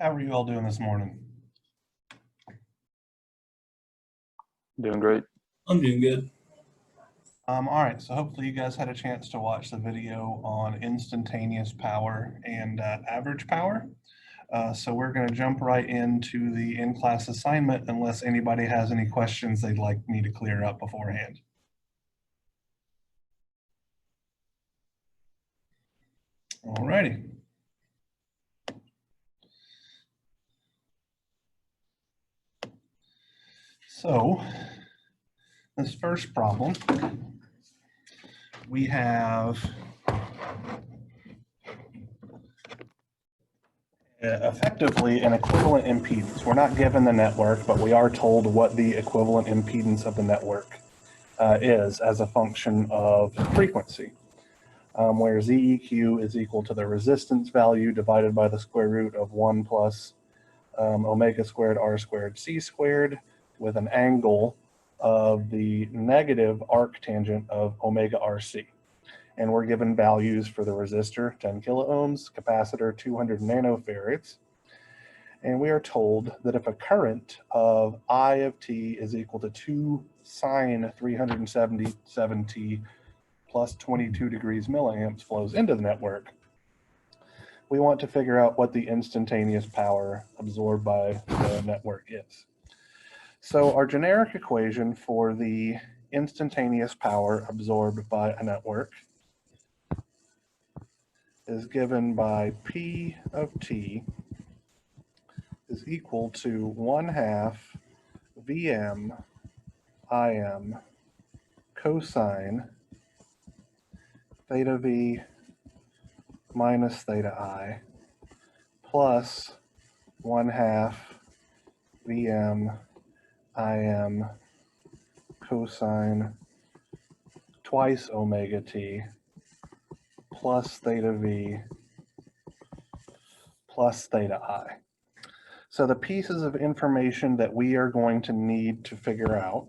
How are you all doing this morning? Doing great. I'm doing good. All right, so hopefully you guys had a chance to watch the video on instantaneous power and average power. So we're going to jump right into the in-class assignment unless anybody has any questions they'd like me to clear up beforehand. All righty. So this first problem, we have effectively an equivalent impedance. We're not given the network, but we are told what the equivalent impedance of the network is as a function of frequency, where ZEQ is equal to the resistance value divided by the square root of 1 plus omega squared R squared C squared with an angle of the negative arctangent of omega RC. And we're given values for the resistor, 10 kiloohms, capacitor, 200 nanofarads. And we are told that if a current of I of t is equal to 2 sine 377t plus 22 degrees milliamps flows into the network, we want to figure out what the instantaneous power absorbed by the network is. So our generic equation for the instantaneous power absorbed by a network is given by P of t is equal to 1/2 Vm Im cosine theta v minus theta I plus 1/2 Vm Im cosine twice omega t plus theta v plus theta I. So the pieces of information that we are going to need to figure out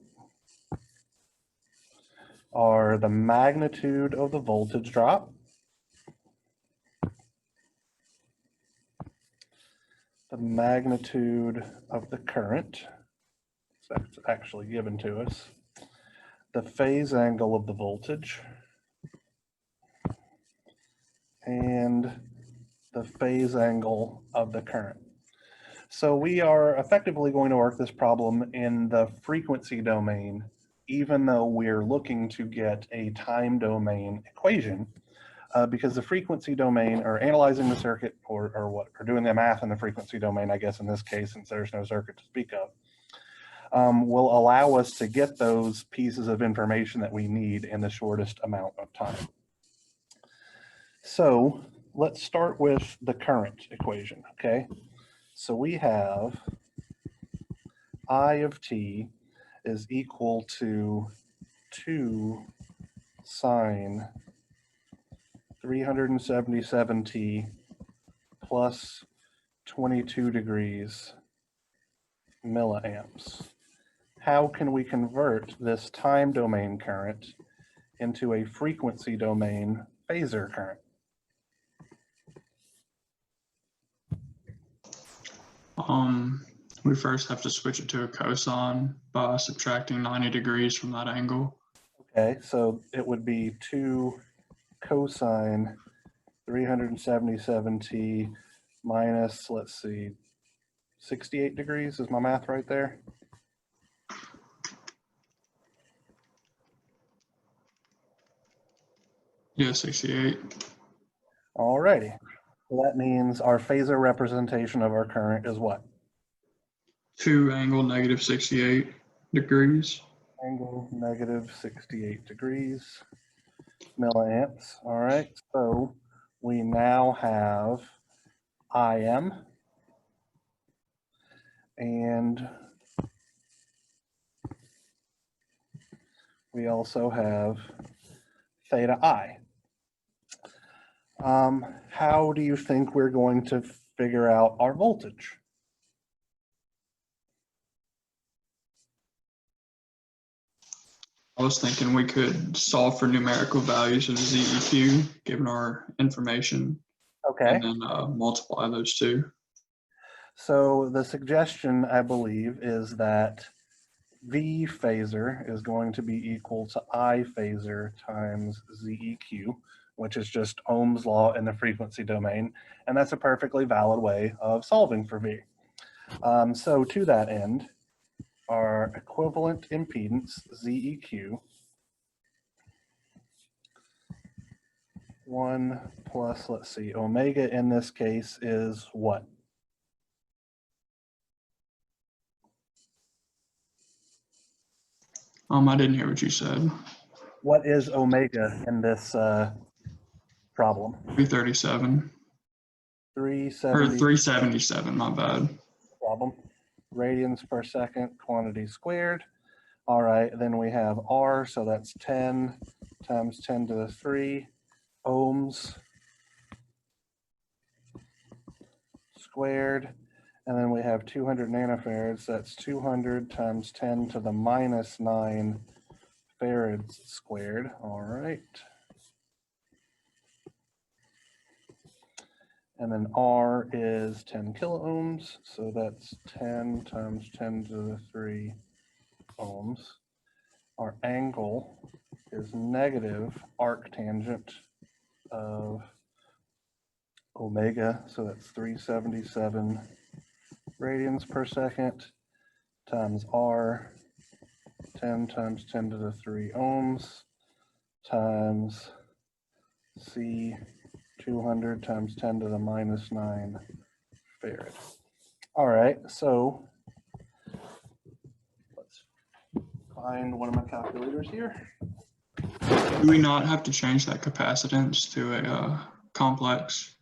are the magnitude of the voltage drop, the magnitude of the current, that's actually given to us, the phase angle of the voltage, and the phase angle of the current. So we are effectively going to work this problem in the frequency domain, even though we're looking to get a time domain equation, because the frequency domain, or analyzing the circuit, or doing the math in the frequency domain, I guess in this case, since there's no circuit to speak of, will allow us to get those pieces of information that we need in the shortest amount of time. So let's start with the current equation, okay? So we have I of t is equal to 2 sine 377t plus 22 degrees milliamps. How can we convert this time domain current into a frequency domain phasor current? We first have to switch it to a cosine by subtracting 90 degrees from that angle. Okay, so it would be 2 cosine 377t minus, let's see, 68 degrees. Is my math right there? Yeah, 68. All righty. So that means our phasor representation of our current is what? 2 angle negative 68 degrees. Angle negative 68 degrees milliamps. All right, so we now have Im and we also have theta I. How do you think we're going to figure out our voltage? I was thinking we could solve for numerical values of ZEQ given our information. Okay. And then multiply those two. So the suggestion, I believe, is that V phasor is going to be equal to I phasor times ZEQ, which is just Ohm's law in the frequency domain. And that's a perfectly valid way of solving for V. So to that end, our equivalent impedance, ZEQ, 1 plus, let's see, omega in this case is what? I didn't hear what you said. What is omega in this problem? 337 or 370 377, my bad. problem. Radians per second, quantity squared. All right, then we have R, so that's 10 times 10 to the 3 ohms squared. And then we have 200 nanofarads, that's 200 times 10 to the minus 9 farads squared. All right. And then R is 10 kiloohms, so that's 10 times 10 to the 3 ohms. Our angle is negative arctangent of omega, so that's 377 radians per second times R, 10 times 10 to the 3 ohms times C, 200 times 10 to the minus 9 farad. All right, so let's find one of my calculators here. Do we not have to change that capacitance to a complex?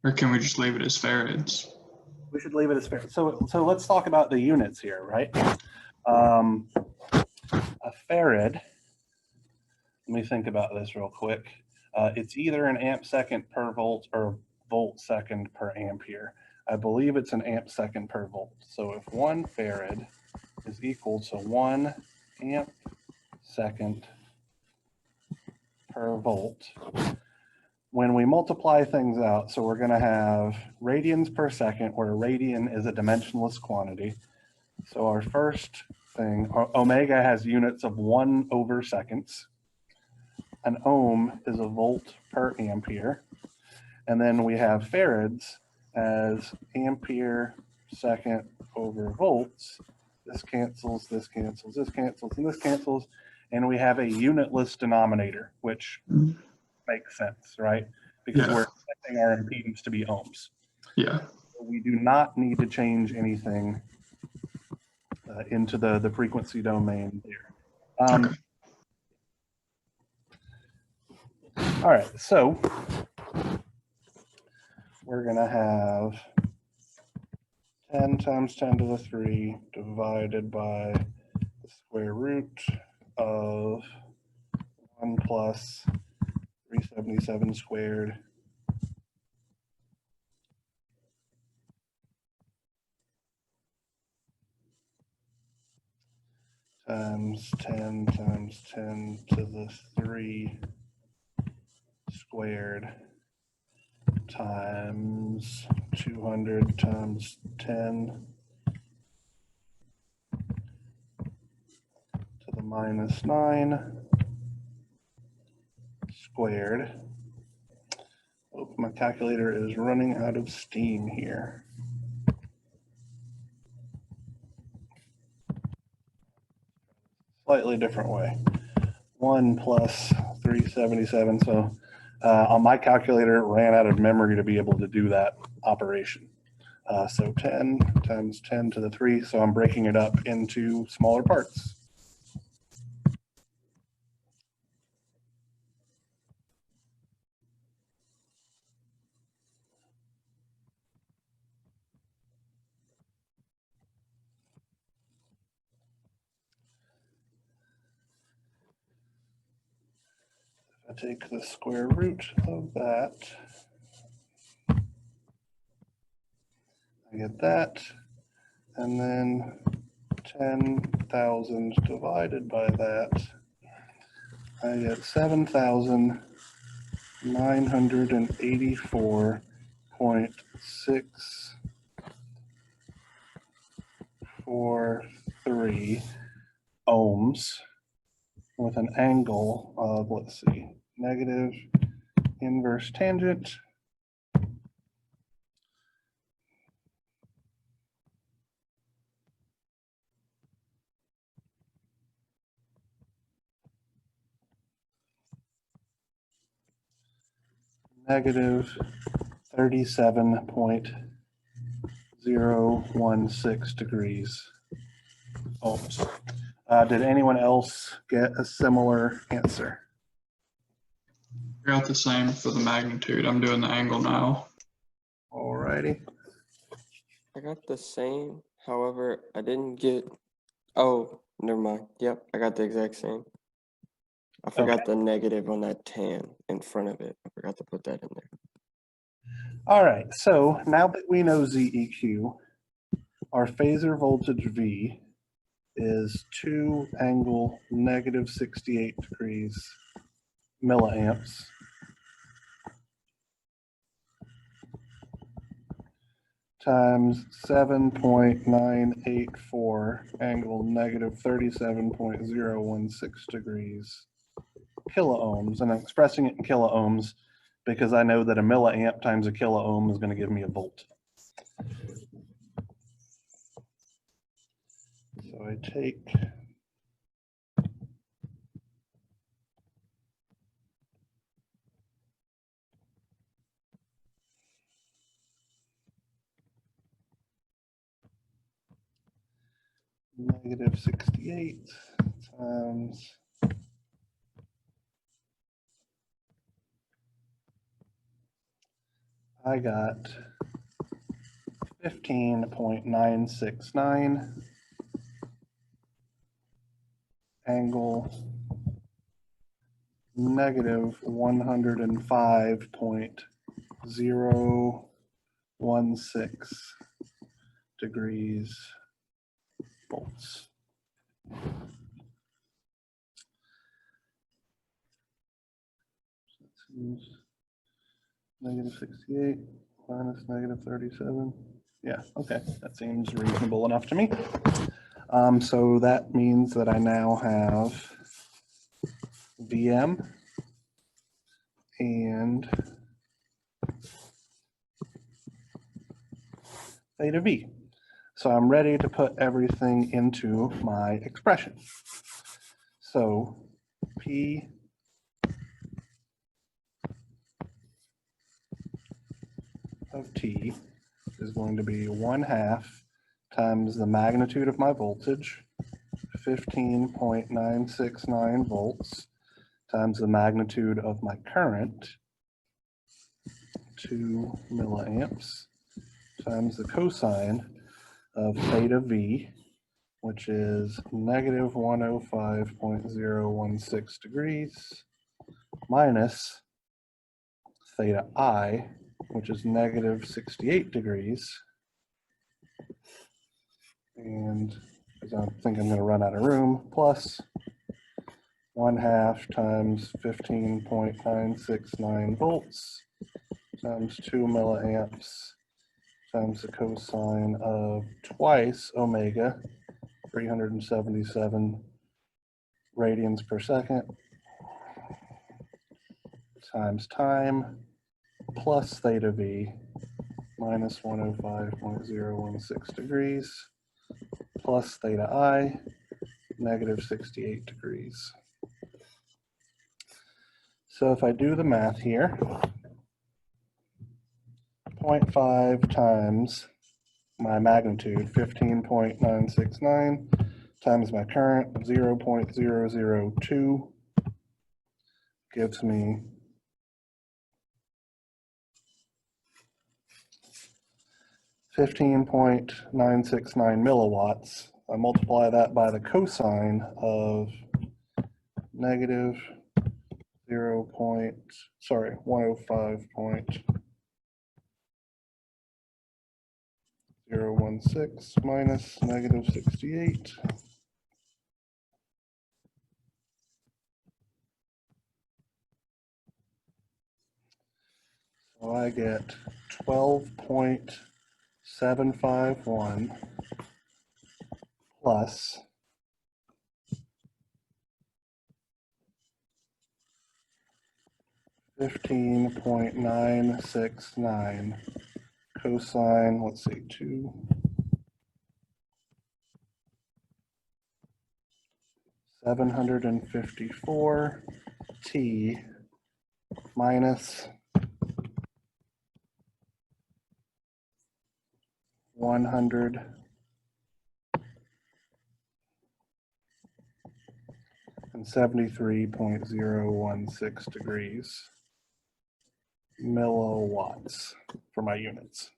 Or can we just leave it as farads? We should leave it as farad. So let's talk about the units here, right? A farad, let me think about this real quick. It's either an amp second per volt or volt second per ampere. I believe it's an amp second per volt. So if 1 farad is equal to 1 amp second per volt, when we multiply things out, so we're going to have radians per second, where a radian is a dimensionless quantity. So our first thing, omega has units of 1 over seconds. An ohm is a volt per ampere. And then we have farads as ampere second over volts. This cancels, this cancels, this cancels, and this cancels. And we have a unitless denominator, which makes sense, right? Because we're expecting our impedance to be ohms. Yeah. So we do not need to change anything into the frequency domain there. Okay. All right, so we're going to have 10 times 10 to the 3 divided by the square root of 1 plus 377 squared times 10 times 10 to the 3 squared times 200 times 10 to the minus 9 squared. Oh, my calculator is running out of steam here. Slightly different way. 1 plus 377. So on my calculator, it ran out of memory to be able to do that operation. So 10 times 10 to the 3. So I'm breaking it up into smaller parts. I take the square root of that, I get that, and then 10,000 divided by that, I get 7,984 0.643 ohms with an angle of, let's see, negative inverse tangent negative 37.016 degrees ohms. Did anyone else get a similar answer? I got the same for the magnitude. I'm doing the angle now. Alrighty. I got the same. However, I didn't get. Oh, never mind. Yep, I got the exact same. I forgot the negative on that tan in front of it. I forgot to put that in there. All right, so now that we know ZEQ, our phasor voltage V is 2 angle negative 68 degrees milliamps times 7.984 angle negative 37.016 degrees kiloohms. And I'm expressing it in kiloohms because I know that a milliamp times a kiloohm is going to give me a volt. So I take negative 68 times I got 15.969 angle negative 105.016 degrees volts. Negative 68 minus negative 37. Yeah, okay, that seems reasonable enough to me. So that means that I now have VM and theta V. So I'm ready to put everything into my expression. So P of T is going to be 1/2 times the magnitude of my voltage, 15.969 volts, times the magnitude of my current, 2 milliamps, times the cosine of theta V, which is negative 105.016 degrees, minus theta I, which is negative 68 degrees. And because I think I'm going to run out of room, plus 1/2 times 15.969 volts times 2 milliamps times the cosine of twice omega, 377 radians per second, times time, plus theta V, minus 105.016 degrees, plus theta I, negative 68 degrees. So if I do the math here, 0.5 times my magnitude, 15.969, times my current, 0.002, gives me 15.969 milliwatts. I multiply that by the cosine of negative 105.016 minus negative 68. So I get 12.751 plus 15.969 cosine, let's see, 754 t minus 173.016 degrees milliwatts for my units.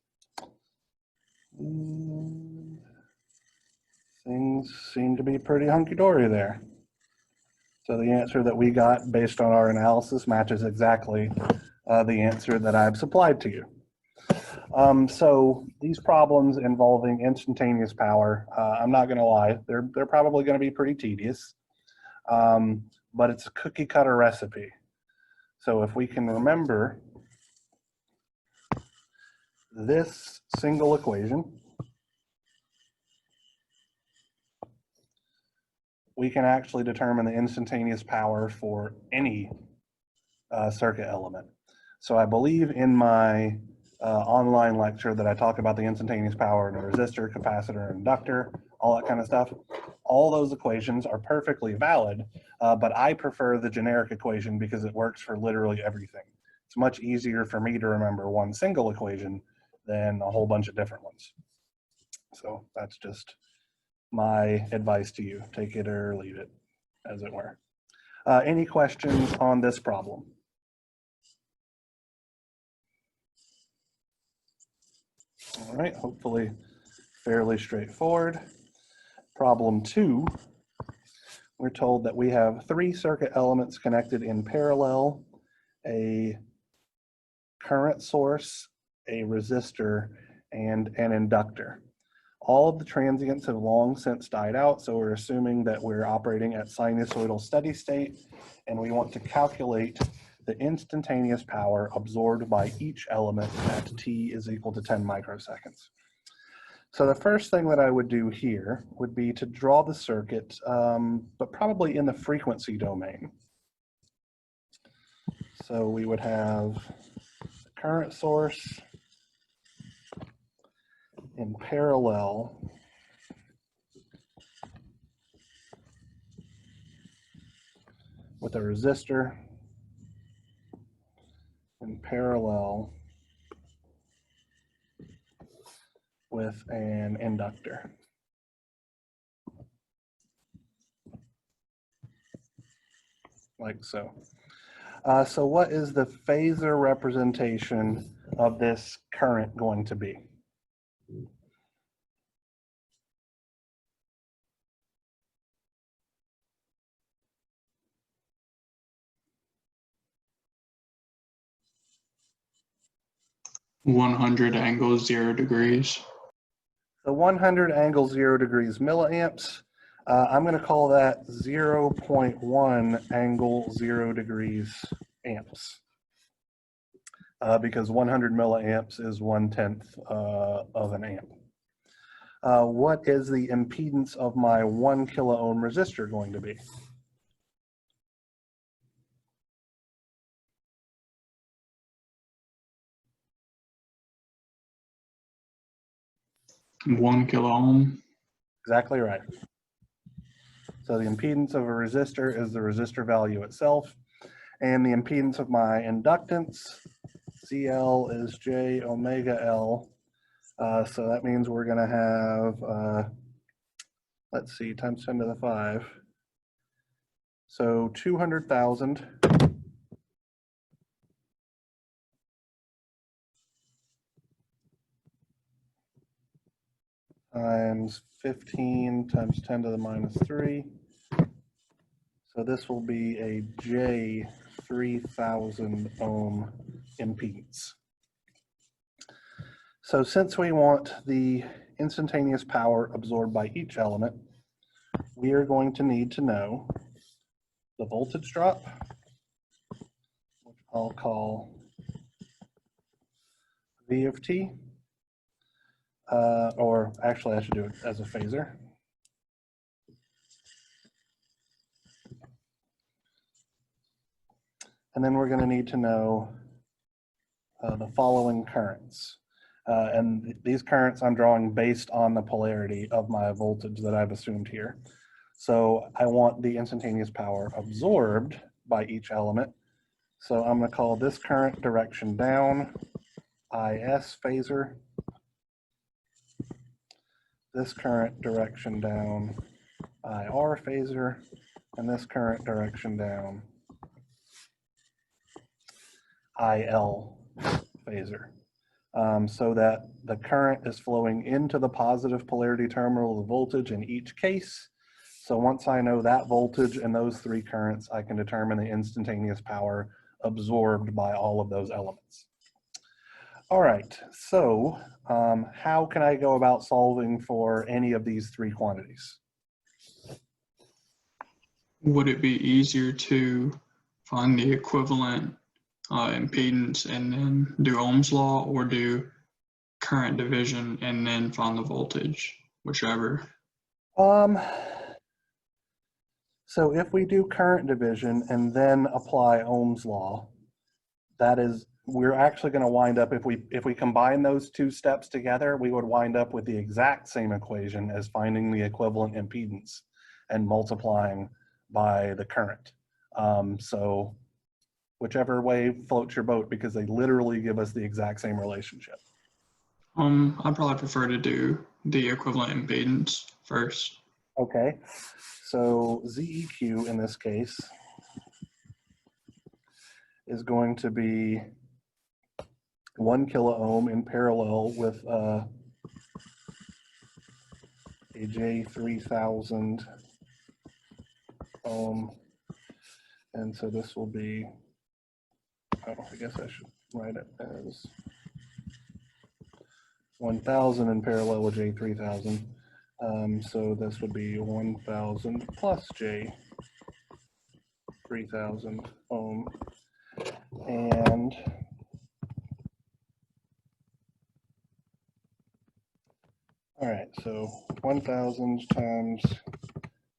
Things seem to be pretty hunky-dory there. So the answer that we got based on our analysis matches exactly the answer that I've supplied to you. So these problems involving instantaneous power, I'm not gonna lie, they're probably gonna be pretty tedious, but it's a cookie cutter recipe. So if we can remember this single equation, we can actually determine the instantaneous power for any circuit element. So I believe in my online lecture that I talk about the instantaneous power in a resistor, capacitor, inductor, all that kind of stuff. All those equations are perfectly valid, but I prefer the generic equation because it works for literally everything. It's much easier for me to remember one single equation than a whole bunch of different ones. So that's just my advice to you. Take it or leave it, as it were. Any questions on this problem? All right, hopefully fairly straightforward. Problem 2, we're told that we have 3 circuit elements connected in parallel, a current source, a resistor, and an inductor. All of the transients have long since died out, so we're assuming that we're operating at sinusoidal steady state, and we want to calculate the instantaneous power absorbed by each element at t is equal to 10 microseconds. So the first thing that I would do here would be to draw the circuit, but probably in the frequency domain. So we would have the current source in parallel with a resistor in parallel with an inductor. Like so. So what is the phasor representation of this current going to be? (100 ∠0°). So 100 angle 0 degrees milliamps. I'm going to call that 0.1 angle 0 degrees amps. Because 100 milliamps is 1/10 of an amp. What is the impedance of my 1 kilo ohm resistor going to be? (1 kilo ohm). Exactly right. So the impedance of a resistor is the resistor value itself, and the impedance of my inductance, CL, is J omega L. So that means we're going to have, let's see, times 10 to the 5. So 200,000 times 15 times 10 to the minus 3. So this will be a J 3000 ohm impedance. So since we want the instantaneous power absorbed by each element, we are going to need to know the voltage drop, which I'll call V of t, or actually I should do it as a phasor. And then we're going to need to know the following currents. And these currents I'm drawing based on the polarity of my voltage that I've assumed here. So I want the instantaneous power absorbed by each element. So I'm going to call this current direction down IS phasor. This current direction down IR phasor. And this current direction down IL phasor. So that the current is flowing into the positive polarity terminal of the voltage in each case. So once I know that voltage and those three currents, I can determine the instantaneous power absorbed by all of those elements. All right, so how can I go about solving for any of these three quantities? Would it be easier to find the equivalent impedance and then do Ohm's law, or do current division and then find the voltage, whichever? So if we do current division and then apply Ohm's law, that is, we're actually going to wind up, if we combine those two steps together, we would wind up with the exact same equation as finding the equivalent impedance and multiplying by the current. So whichever way floats your boat, because they literally give us the exact same relationship. I'd probably prefer to do the equivalent impedance first. Okay, so ZEQ in this case is going to be 1 kilo ohm in parallel with a J3000 ohm. And so this will be, oh, I guess I should write it as 1000 in parallel with J3000. So this would be 1000 plus J3000 ohm. And all right, so 1000 times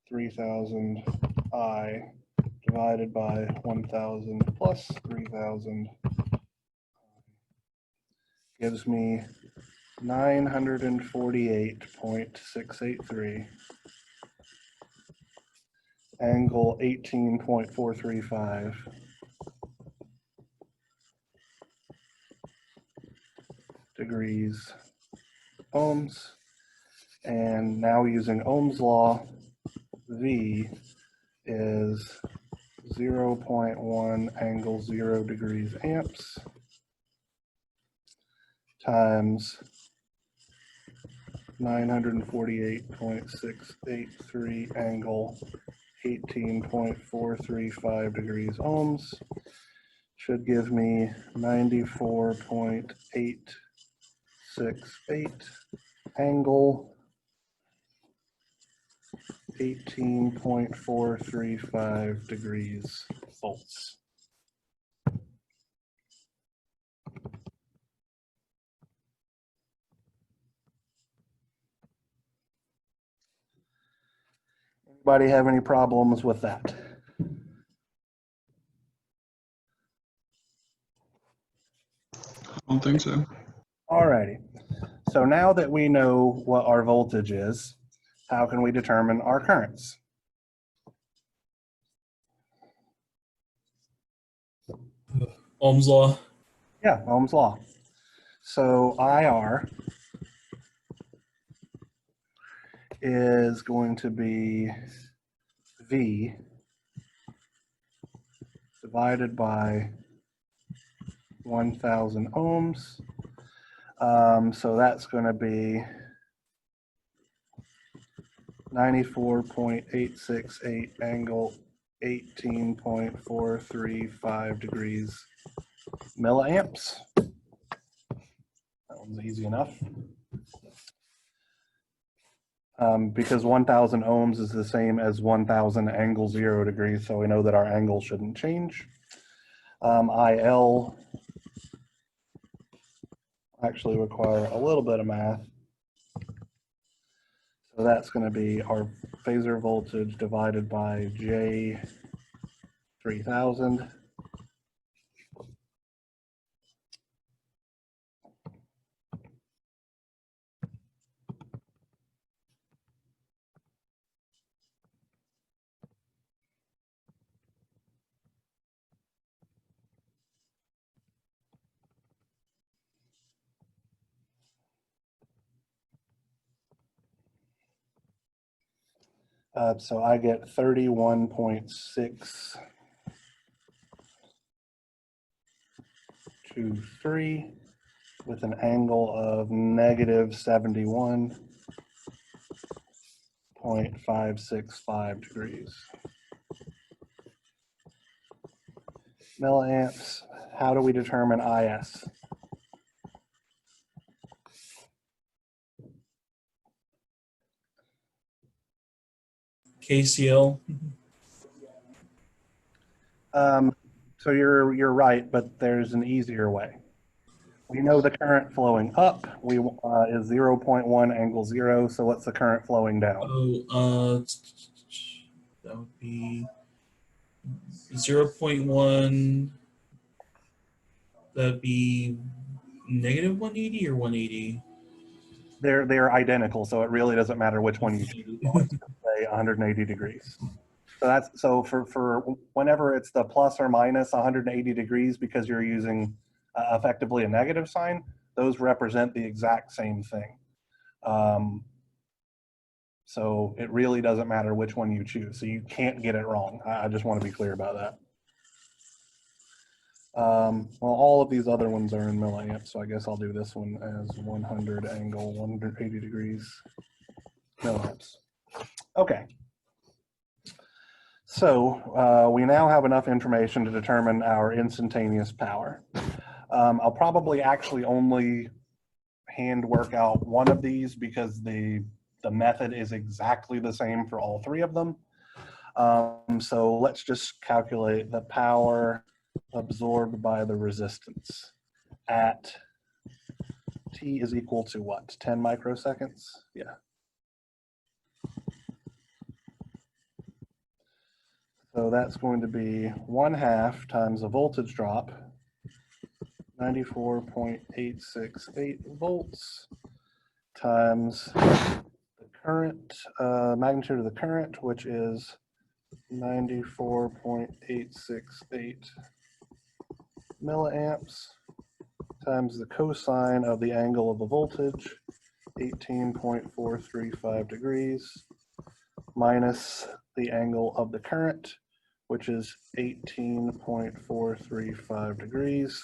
3000 I divided by 1000 plus 3000 gives me 948.683, angle 18.435. Degrees ohms. And now using Ohm's law, V is 0.1 angle 0 degrees amps times 948.683 angle 18.435 degrees ohms should give me 94.868 angle 18.435 degrees volts. Anybody have any problems with that? I don't think so. All righty. So now that we know what our voltage is, how can we determine our currents? Ohm's law. Yeah, Ohm's law. So IR is going to be V divided by 1000 ohms. So that's going to be 94.868 angle 18.435 degrees milliamps. That one's easy enough. Because 1000 ohms is the same as 1000 angle 0 degrees, so we know that our angle shouldn't change. IL, actually require a little bit of math. So that's going to be our phasor voltage divided by J 3000. So I get 31.623 with an angle of negative 71.565 degrees. Milliamps, how do we determine IS? KCL. So you're right, but there's an easier way. We know the current flowing up is 0.1 angle 0. So what's the current flowing down? Oh, that would be 0.1. That'd be negative 180 or 180. They're identical, so it really doesn't matter which one you choose. Let's just say 180 degrees. So for whenever it's the plus or minus 180 degrees, because you're using effectively a negative sign, those represent the exact same thing. So it really doesn't matter which one you choose. So you can't get it wrong. I just want to be clear about that. Well, all of these other ones are in milliamps, so I guess I'll do this one as 100 angle 180 degrees milliamps. Okay. So we now have enough information to determine our instantaneous power. I'll probably actually only hand work out one of these because the method is exactly the same for all three of them. So let's just calculate the power absorbed by the resistance at T is equal to what? 10 microseconds? Yeah. So that's going to be 1/2 times the voltage drop, 94.868 volts, times the current, magnitude of the current, which is 94.868 milliamps, times the cosine of the angle of the voltage, 18.435 degrees, minus the angle of the current, which is 18.435 degrees.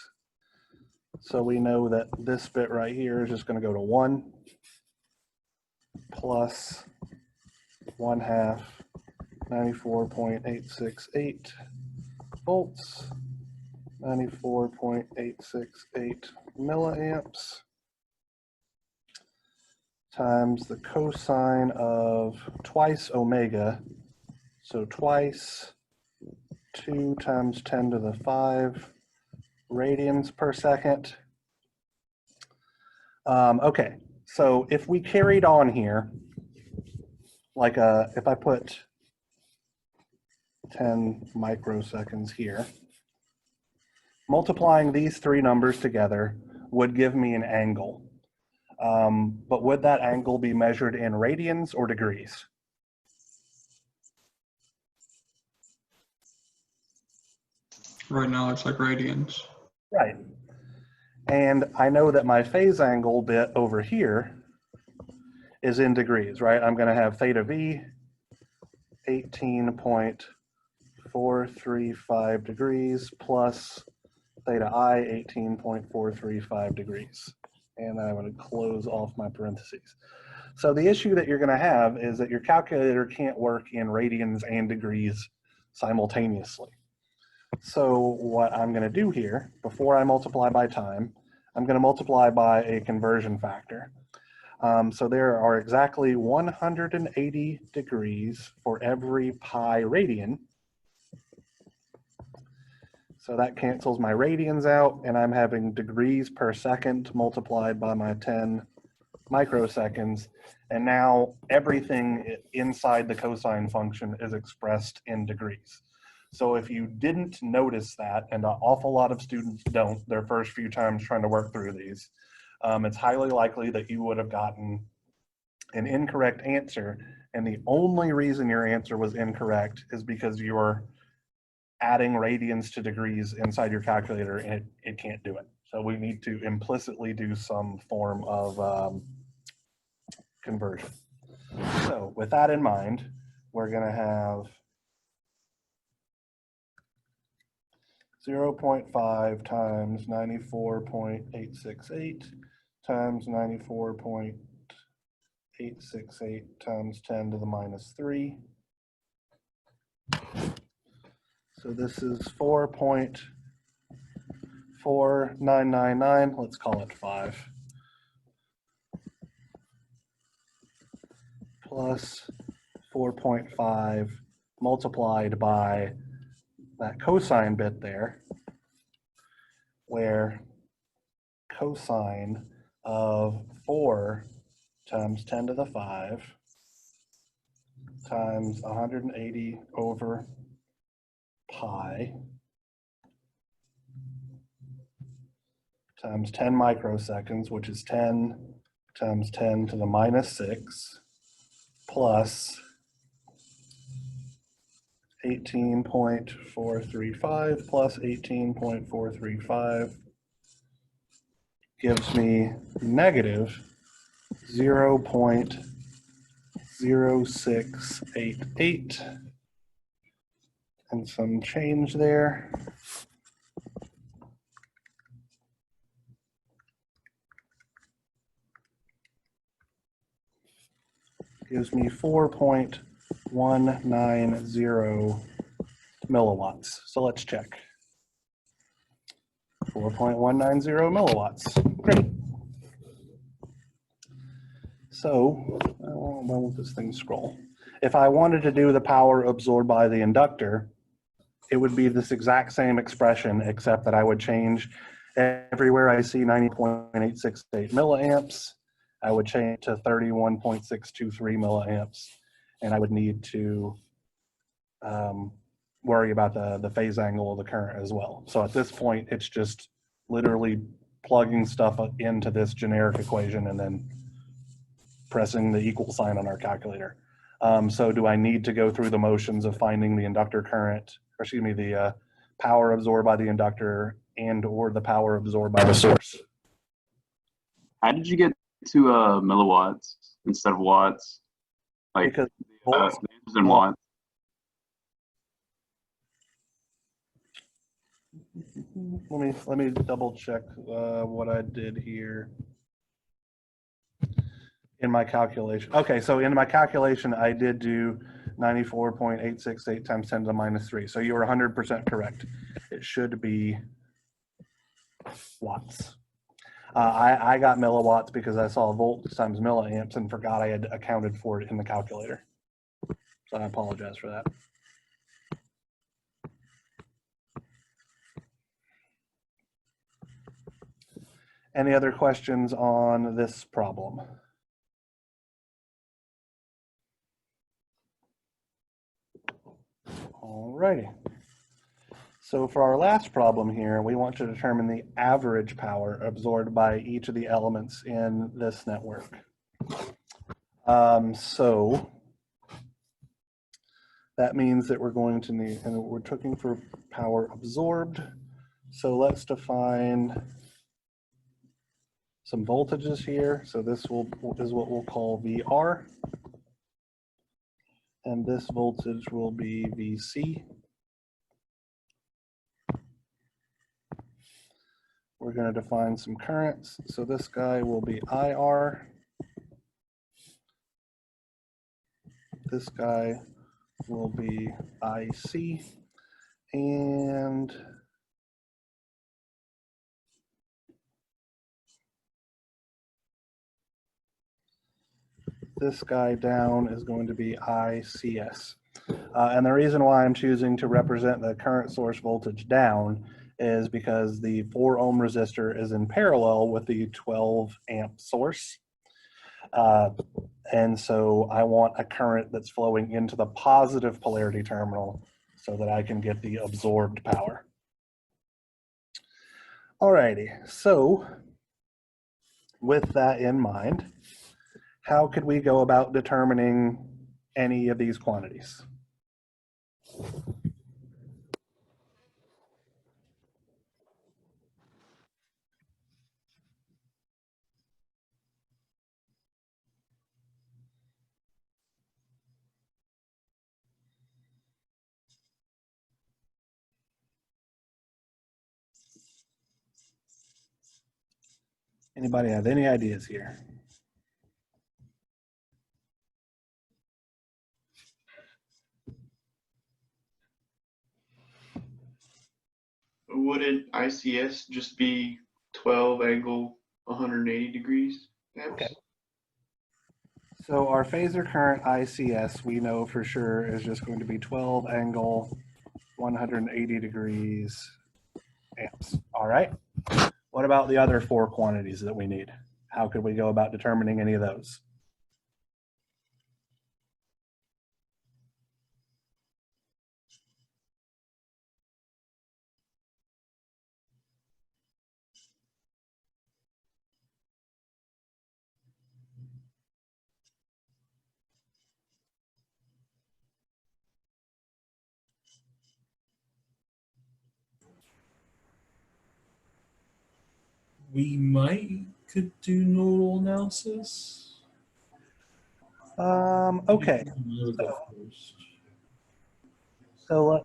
So we know that this bit right here is just going to go to 1 plus 1/2 94.868 volts, 94.868 milliamps, times the cosine of twice omega, so twice 2 times 10 to the 5 radians per second. Okay, so if we carried on here, like if I put 10 microseconds here, multiplying these three numbers together would give me an angle. But would that angle be measured in radians or degrees? Right now, it's like radians. Right. And I know that my phase angle bit over here is in degrees, right? I'm going to have theta V 18.435 degrees plus theta I 18.435 degrees. And I'm going to close off my parentheses. So the issue that you're going to have is that your calculator can't work in radians and degrees simultaneously. So what I'm going to do here, before I multiply by time, I'm going to multiply by a conversion factor. So there are exactly 180 degrees for every pi radian. So that cancels my radians out, and I'm having degrees per second multiplied by my 10 microseconds. And now everything inside the cosine function is expressed in degrees. So if you didn't notice that, and an awful lot of students don't their first few times trying to work through these, it's highly likely that you would have gotten an incorrect answer. And the only reason your answer was incorrect is because you're adding radians to degrees inside your calculator, and it can't do it. So we need to implicitly do some form of conversion. So with that in mind, we're going to have 0.5 times 94.868 times 94.868 times 10 to the minus 3. So this is 4.4999, let's call it 5, plus 4.5 multiplied by that cosine bit there, where cosine of 4 times 10 to the 5 times 180 over pi times 10 microseconds, which is 10 times 10 to the minus 6, plus 18.435 plus 18.435 gives me negative 0.0688 and some change there. Gives me 4.190 milliwatts. So let's check. 4.190 milliwatts. Great. So, why won't this thing scroll? If I wanted to do the power absorbed by the inductor, it would be this exact same expression, except that I would change everywhere I see 90.868 milliamps, I would change to 31.623 milliamps, and I would need to worry about the phase angle of the current as well. So at this point, it's just literally plugging stuff into this generic equation and then pressing the equal sign on our calculator. So do I need to go through the motions of finding the inductor current, or excuse me, the power absorbed by the inductor and or the power absorbed by the source? How did you get to milliwatts instead of watts? Like Because the answers in watts. Let me double check what I did here in my calculation. Okay, so in my calculation, I did do 94.868 times 10 to the minus 3. So you were 100% correct. It should be watts. I got milliwatts because I saw volts times milliamps and forgot I had accounted for it in the calculator. So I apologize for that. Any other questions on this problem? All righty. So for our last problem here, we want to determine the average power absorbed by each of the elements in this network. So that means that we're going to need, and we're looking for power absorbed. So let's define some voltages here. So this is what we'll call VR. And this voltage will be VC. We're going to define some currents. So this guy will be IR. This guy will be IC. And this guy down is going to be ICS. And the reason why I'm choosing to represent the current source voltage down is because the 4 ohm resistor is in parallel with the 12 amp source. And so I want a current that's flowing into the positive polarity terminal so that I can get the absorbed power. Alrighty, so with that in mind, how could we go about determining any of these quantities? Anybody have any ideas here? Wouldn't ICS just be 12 angle 180 degrees? Okay. So our phasor current ICS, we know for sure is just going to be 12 angle 180 degrees amps. All right. What about the other 4 quantities that we need? How could we go about determining any of those? We could do nodal analysis. Okay. I'll go first. So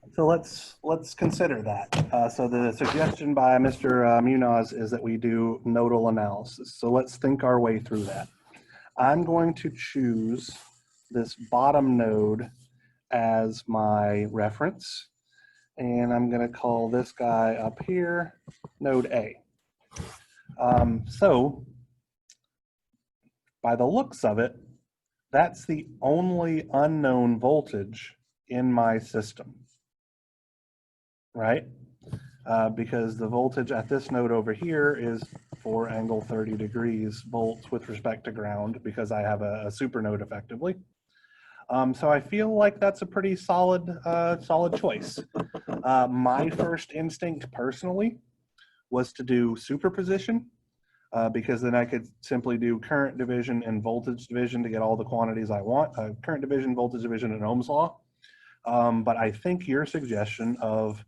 let's consider that. So the suggestion by Mr. Munoz is that we do nodal analysis. So let's think our way through that. I'm going to choose this bottom node as my reference, and I'm going to call this guy up here node A. So by the looks of it, that's the only unknown voltage in my system, right? Because the voltage at this node over here is 4 angle 30 degrees volts with respect to ground because I have a super node effectively. So I feel like that's a pretty solid choice. My first instinct personally was to do superposition because then I could simply do current division and voltage division to get all the quantities I want, current division, voltage division, and Ohm's law. But I think your suggestion of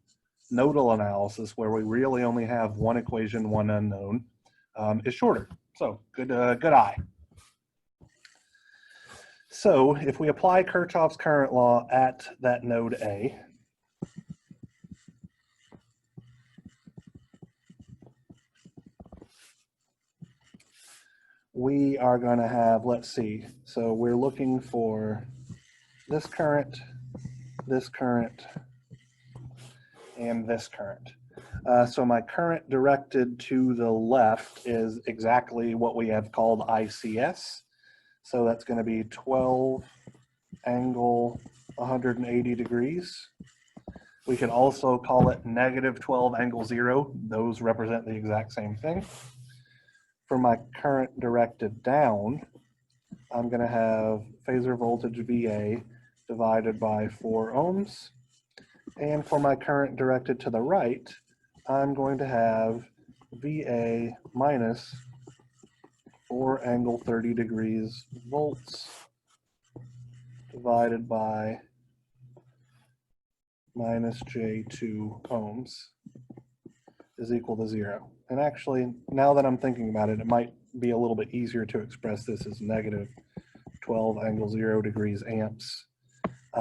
nodal analysis, where we really only have one equation, one unknown, is shorter. So good eye. So if we apply Kirchhoff's current law at that node A, we are going to have, let's see, so we're looking for this current, and this current. So my current directed to the left is exactly what we have called ICS. So that's going to be 12 angle 180 degrees. We could also call it negative 12 angle 0. Those represent the exact same thing. For my current directed down, I'm going to have phasor voltage VA divided by 4 ohms. And for my current directed to the right, I'm going to have VA minus 4 angle 30 degrees volts divided by minus J2 ohms is equal to 0. And actually, now that I'm thinking about it, it might be a little bit easier to express this as negative 12 angle 0 degrees amps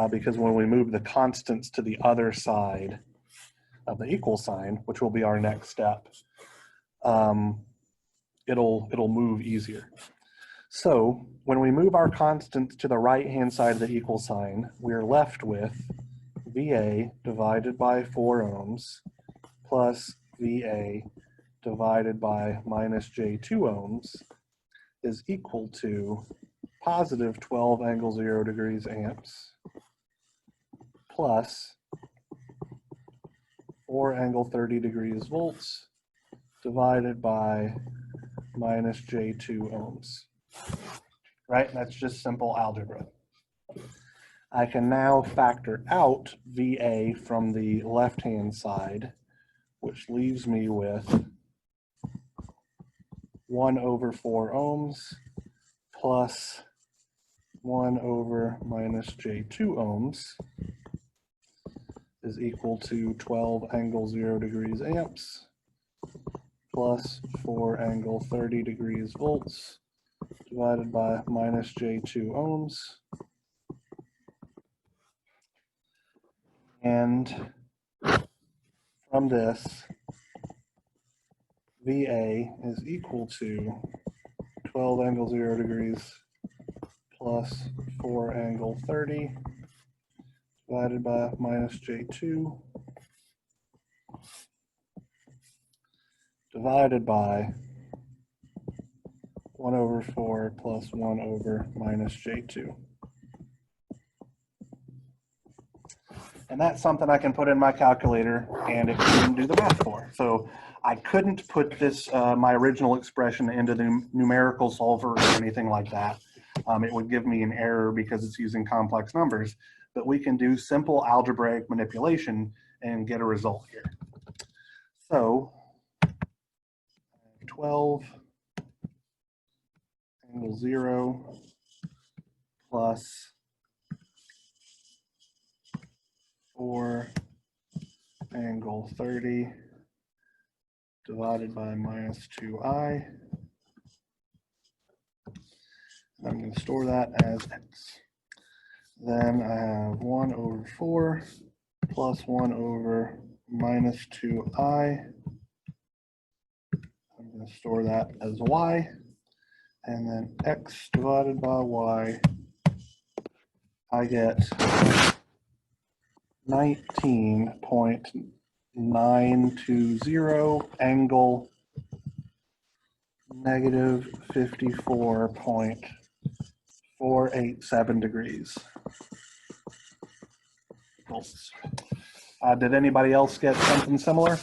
because when we move the constants to the other side of the equal sign, which will be our next step, it'll move easier. So when we move our constants to the right-hand side of the equal sign, we're left with VA divided by 4 ohms plus VA divided by minus J2 ohms is equal to positive 12 angle 0 degrees amps plus 4 angle 30 degrees volts divided by minus J2 ohms. Right? That's just simple algebra. I can now factor out VA from the left-hand side, which leaves me with 1 over 4 ohms plus 1 over minus J2 ohms is equal to 12 angle 0 degrees amps plus 4 angle 30 degrees volts divided by minus J2 ohms. And from this, VA is equal to 12 angle 0 degrees plus 4 angle 30 divided by minus J2 divided by 1 over 4 plus 1 over minus J2. And that's something I can put in my calculator and it can do the math for. So I couldn't put this, my original expression into the numerical solver or anything like that. It would give me an error because it's using complex numbers, but we can do simple algebraic manipulation and get a result here. So 12 angle 0 plus 4 angle 30 divided by minus 2i. I'm going to store that as x. Then I have 1 over 4 plus 1 over minus 2i. I'm going to store that as y. And then x divided by y, I get 19.920 angle negative 54.487 degrees. Volts. Did anybody else get something similar?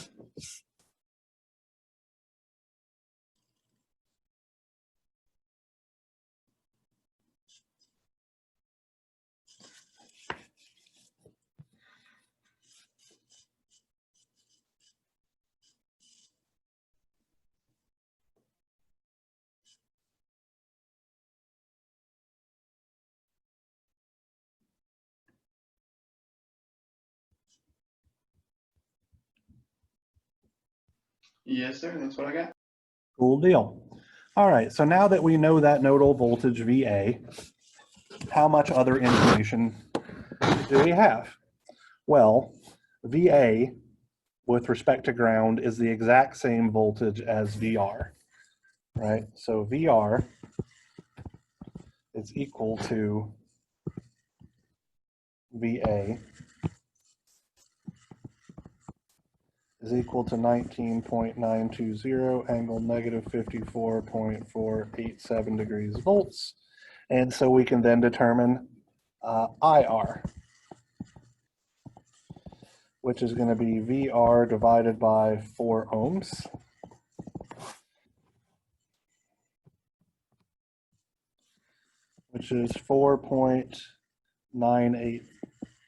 Yes, sir. That's what I got. Cool deal. All right, so now that we know that nodal voltage VA, how much other information do we have? Well, VA with respect to ground is the exact same voltage as VR, right? So VR is equal to VA is equal to 19.920 angle negative 54.487 degrees volts. And so we can then determine IR, which is going to be VR divided by 4 ohms. Which is 4.980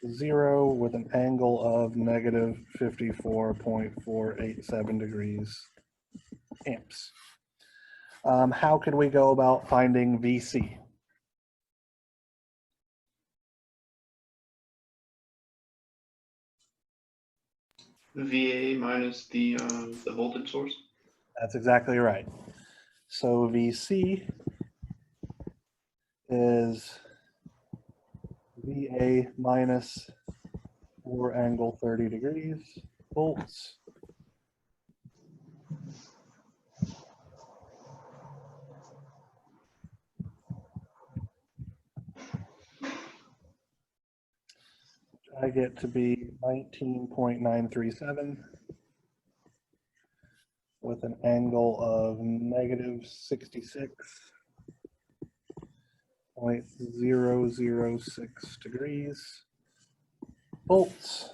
with an angle of negative 54.487 degrees amps. How could we go about finding VC? VA minus the voltage source. That's exactly right. So VC is VA minus 4 angle 30 degrees volts I get to be 19.937 with an angle of negative 66.006 degrees volts.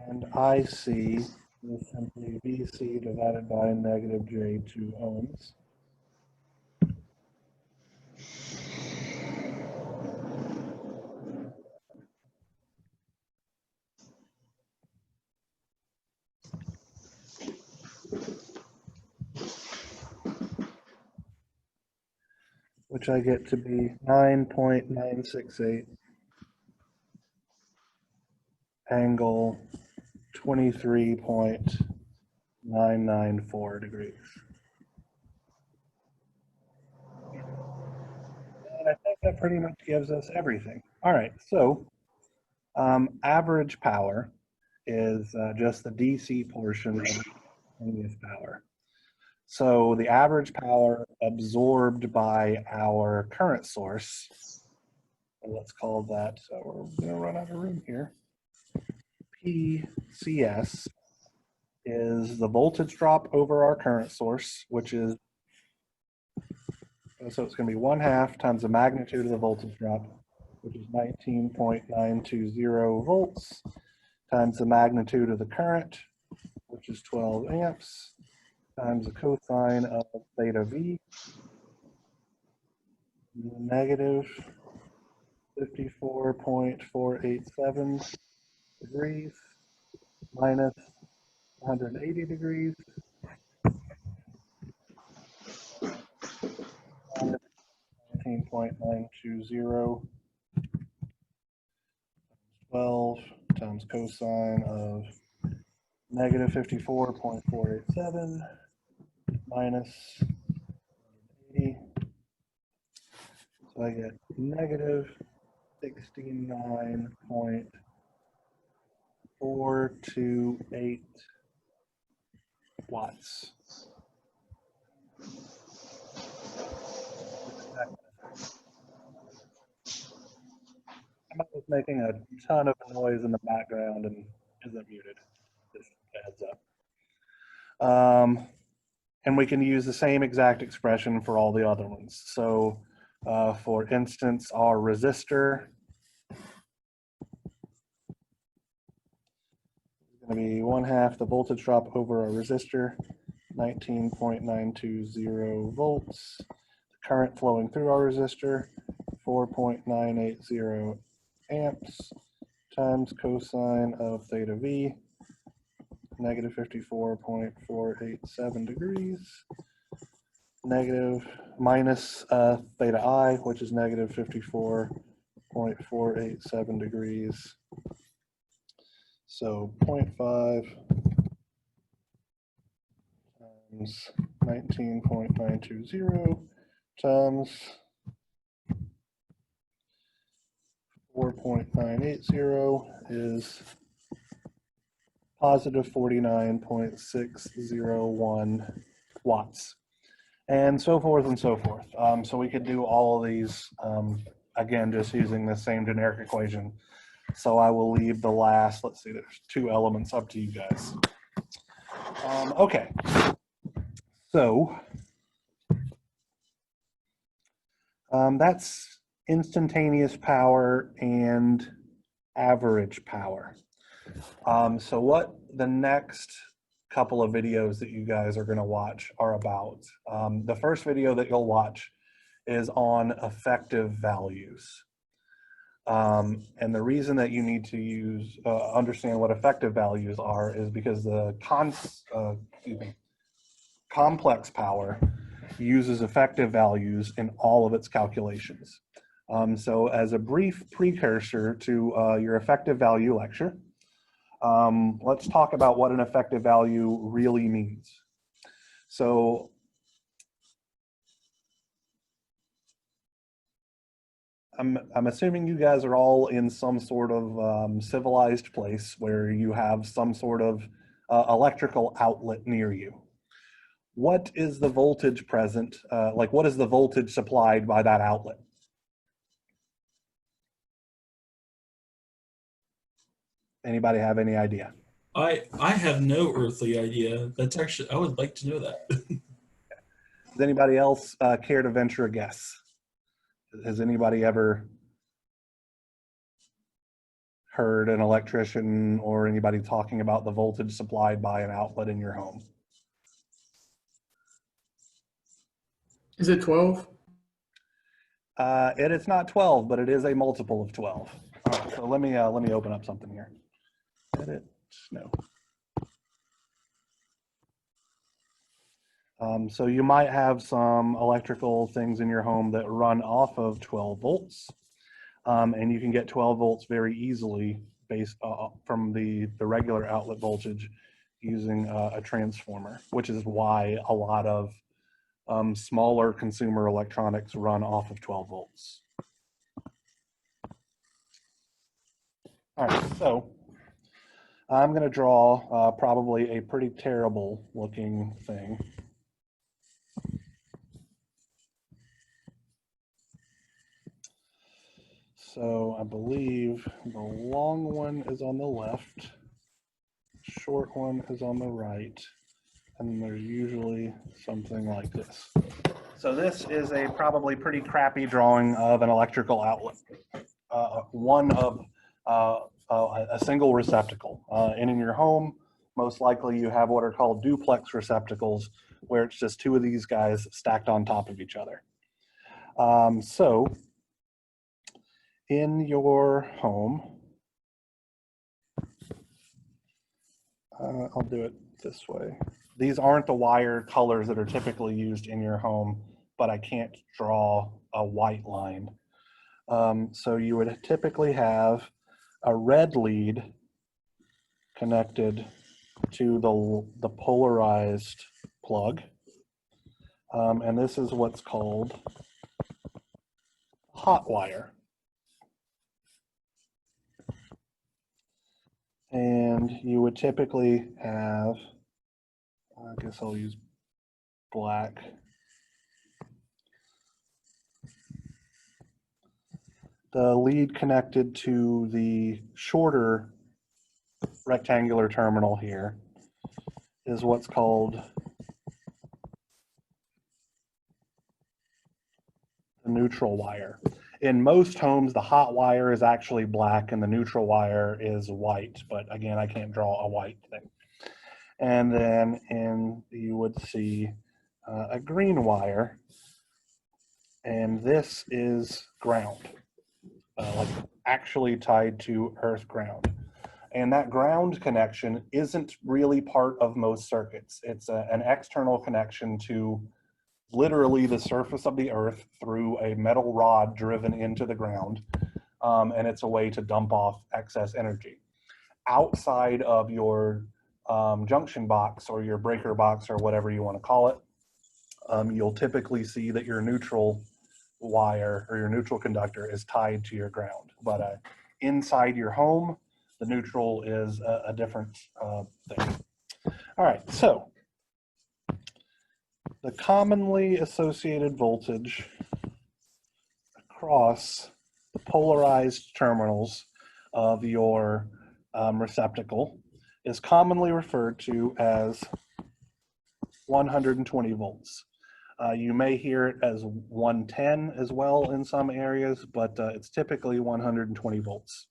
And IC is simply VC divided by negative J2 ohms. Which I get to be 9.968 angle 23.994 degrees. And I think that pretty much gives us everything. All right, so average power is just the DC portion of instantaneous power. So the average power absorbed by our current source, let's call that, so we're gonna run out of room here. PCS is the voltage drop over our current source, which is, so it's going to be 1/2 times the magnitude of the voltage drop, which is 19.920 volts, times the magnitude of the current, which is 12 amps, times the cosine of theta V, negative 54.487 degrees, minus 180 degrees, 19.920, 12 times cosine of negative 54.487 minus 80. So I get negative 69.428 watts. I'm just making a ton of noise in the background and isn't muted. Just a heads up. And we can use the same exact expression for all the other ones. So for instance, our resistor is going to be 1/2 the voltage drop over our resistor, 19.920 volts. The current flowing through our resistor, 4.980 amps, times cosine of theta V, negative 54.487 degrees, negative minus theta I, which is negative 54.487 degrees. So 0.5 times 19.920 times 4.980 is positive 49.601 watts, and so forth and so forth. So we could do all of these, again, just using the same generic equation. So I will leave the last, let's see, there's 2 elements up to you guys. Okay, so that's instantaneous power and average power. So what the next couple of videos that you guys are going to watch are about. The first video that you'll watch is on effective values. And the reason that you need to use, understand what effective values are is because the complex power uses effective values in all of its calculations. So as a brief precursor to your effective value lecture, let's talk about what an effective value really means. So I'm assuming you guys are all in some sort of civilized place where you have some sort of electrical outlet near you. What is the voltage present? Like, what is the voltage supplied by that outlet? Anybody have any idea? I have no earthly idea. That's actually, I would like to know that. Does anybody else care to venture a guess? Has anybody ever heard an electrician or anybody talking about the voltage supplied by an outlet in your home. Is it 12? It is not 12, but it is a multiple of 12. All right, so let me open up something here. Edit, no. So you might have some electrical things in your home that run off of 12 volts. And you can get 12 volts very easily based from the regular outlet voltage using a transformer, which is why a lot of smaller consumer electronics run off of 12 volts. All right, so I'm going to draw probably a pretty terrible looking thing. So I believe the long one is on the left, short one is on the right, and then there's usually something like this. So this is a probably pretty crappy drawing of an electrical outlet, one of a single receptacle. And in your home, most likely you have what are called duplex receptacles, where it's just two of these guys stacked on top of each other. So in your home, I'll do it this way. These aren't the wire colors that are typically used in your home, but I can't draw a white line. So you would typically have a red lead connected to the polarized plug. And this is what's called hot wire. And you would typically have, I guess I'll use black. The lead connected to the shorter rectangular terminal here is what's called the neutral wire. In most homes, the hot wire is actually black and the neutral wire is white, but again, I can't draw a white thing. And then you would see a green wire, and this is ground, like actually tied to earth ground. And that ground connection isn't really part of most circuits. It's an external connection to literally the surface of the earth through a metal rod driven into the ground. And it's a way to dump off excess energy. Outside of your junction box or your breaker box or whatever you want to call it, you'll typically see that your neutral wire or your neutral conductor is tied to your ground. But inside your home, the neutral is a different thing. All right, so the commonly associated voltage across the polarized terminals of your receptacle is commonly referred to as 120 volts. You may hear it as 110 as well in some areas, but it's typically 120 volts.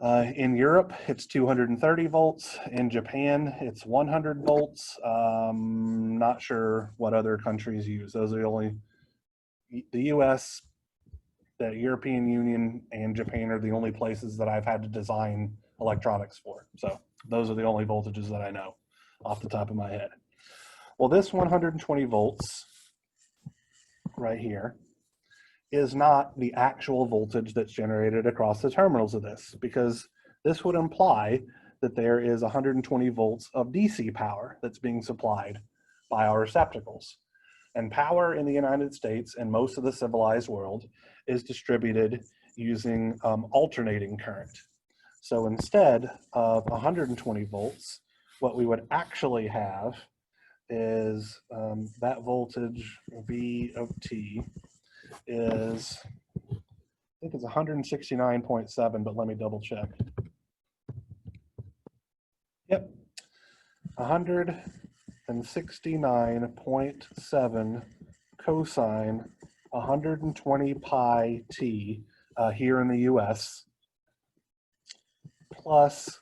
In Europe, it's 230 volts. In Japan, it's 100 volts. Not sure what other countries use. Those are the only, the US, the European Union, and Japan are the only places that I've had to design electronics for. So those are the only voltages that I know off the top of my head. Well, this 120 volts right here is not the actual voltage that's generated across the terminals of this, because this would imply that there is 120 volts of DC power that's being supplied by our receptacles. And power in the United States and most of the civilized world is distributed using alternating current. So instead of 120 volts, what we would actually have is that voltage V of T is, I think it's 169.7, but let me double check. Yep, 169.7 cosine 120 pi t here in the US plus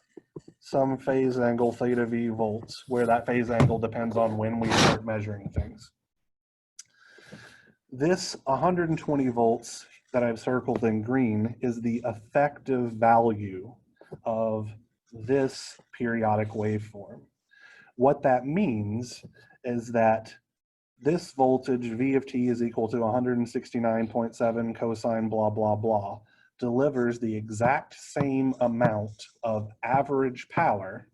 some phase angle theta V volts, where that phase angle depends on when we start measuring things. This 120 volts that I've circled in green is the effective value of this periodic waveform. What that means is that this voltage, V of t is equal to 169.7 cosine blah, blah, blah, delivers the exact same amount of average power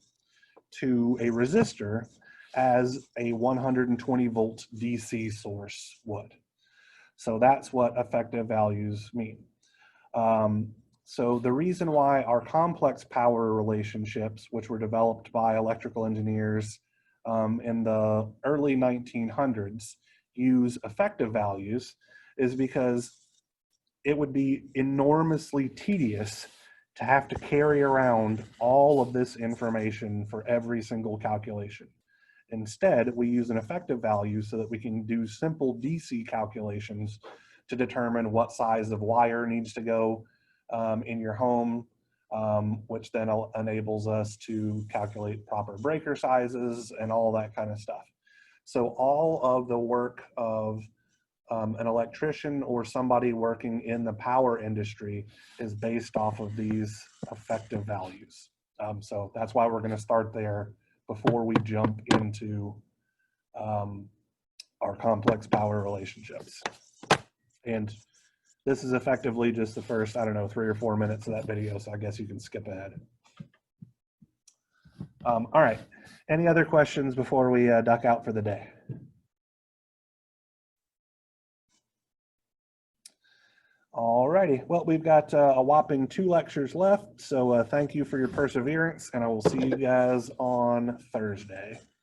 to a resistor as a 120 volt DC source would. So that's what effective values mean. So the reason why our complex power relationships, which were developed by electrical engineers in the early 1900s, use effective values is because it would be enormously tedious to have to carry around all of this information for every single calculation. Instead, we use an effective value so that we can do simple DC calculations to determine what size of wire needs to go in your home, which then enables us to calculate proper breaker sizes and all that kind of stuff. So all of the work of an electrician or somebody working in the power industry is based off of these effective values. So that's why we're going to start there before we jump into our complex power relationships. And this is effectively just the first, I don't know, 3 or 4 minutes of that video, so I guess you can skip ahead. All right, any other questions before we duck out for the day? All righty, well, we've got a whopping 2 lectures left, so thank you for your perseverance, and I will see you guys on Thursday.